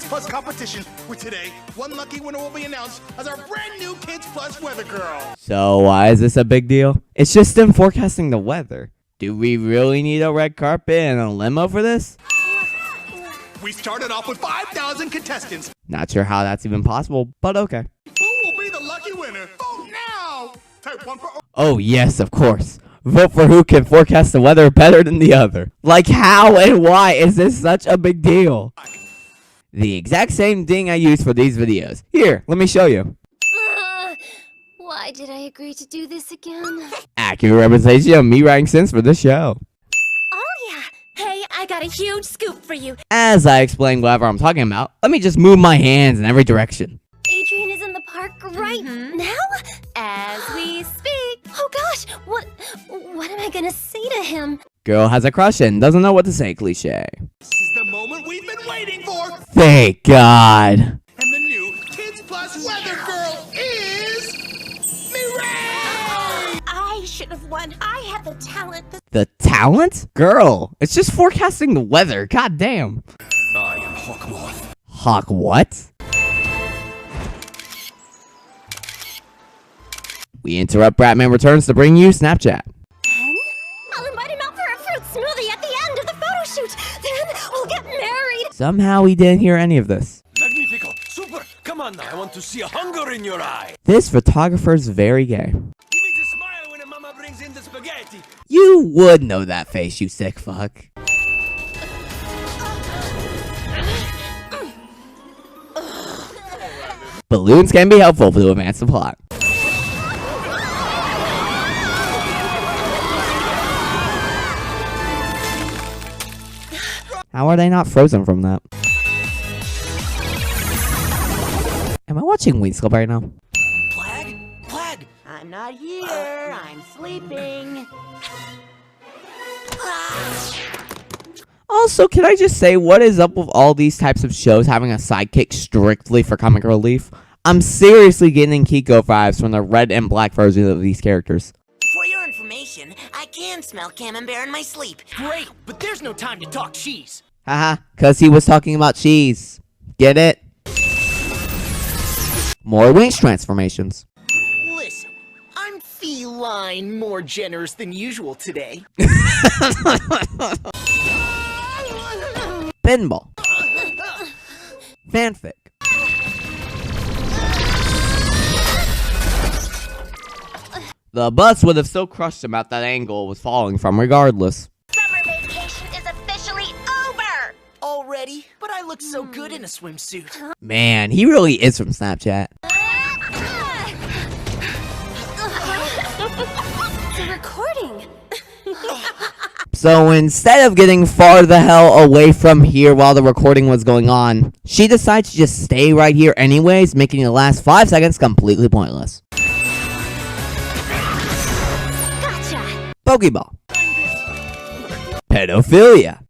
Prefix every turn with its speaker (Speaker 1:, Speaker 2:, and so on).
Speaker 1: Kids Plus competition, where today, one lucky winner will be announced as our brand new Kids Plus weather girl.
Speaker 2: So why is this a big deal? It's just them forecasting the weather. Do we really need a red carpet and a limo for this?
Speaker 1: We started off with 5,000 contestants.
Speaker 2: Not sure how that's even possible, but okay.
Speaker 1: Who will be the lucky winner? Vote now! Type 1 for...
Speaker 2: Oh yes, of course. Vote for who can forecast the weather better than the other. Like how and why is this such a big deal? The exact same thing I use for these videos. Here, let me show you.
Speaker 3: Why did I agree to do this again?
Speaker 2: Accurate representation of me writing sense for this show.
Speaker 3: Oh yeah! Hey, I got a huge scoop for you.
Speaker 2: As I explain whatever I'm talking about, let me just move my hands in every direction.
Speaker 3: Adrian is in the park right now? As we speak. Oh gosh, what am I gonna say to him?
Speaker 2: Girl has a crush and doesn't know what to say, cliche.
Speaker 1: This is the moment we've been waiting for!
Speaker 2: Thank God.
Speaker 1: And the new Kids Plus weather girl is... Miraculous!
Speaker 3: I should have won. I have the talent.
Speaker 2: The talent? Girl, it's just forecasting the weather, god damn.
Speaker 1: I am Hawkmoth.
Speaker 2: Hawk what? We interrupt Bratman Returns to bring you Snapchat.
Speaker 3: Then I'll invite him out for a fruit smoothie at the end of the photo shoot. Then we'll get married.
Speaker 2: Somehow we didn't hear any of this.
Speaker 4: Magnifico! Super! Come on now, I want to see a hunger in your eye!
Speaker 2: This photographer's very gay.
Speaker 4: Give me the smile when a mama brings in the spaghetti!
Speaker 2: You would know that face, you sick fuck. Balloons can be helpful to advance the plot. How are they not frozen from that? Am I watching Wings Club right now?
Speaker 4: Flag? Flag!
Speaker 5: I'm not here. I'm sleeping.
Speaker 2: Also, can I just say, what is up with all these types of shows having a sidekick strictly for comic relief? I'm seriously getting Kiko vibes from the red and black versions of these characters.
Speaker 5: For your information, I can smell camembert in my sleep.
Speaker 4: Great, but there's no time to talk cheese!
Speaker 2: Haha, cause he was talking about cheese. Get it? More Wings transformations.
Speaker 4: Listen, I'm feline more generous than usual today.
Speaker 2: Pinball. Fanfic. The bus would have still crushed him at that angle it was falling from regardless.
Speaker 3: Summer vacation is officially over.
Speaker 4: Already? But I look so good in a swimsuit.
Speaker 2: Man, he really is from Snapchat.
Speaker 3: The recording.
Speaker 2: So instead of getting far the hell away from here while the recording was going on, she decides to just stay right here anyways, making the last 5 seconds completely pointless.
Speaker 3: Gotcha.
Speaker 2: Pokeball. Pedophilia.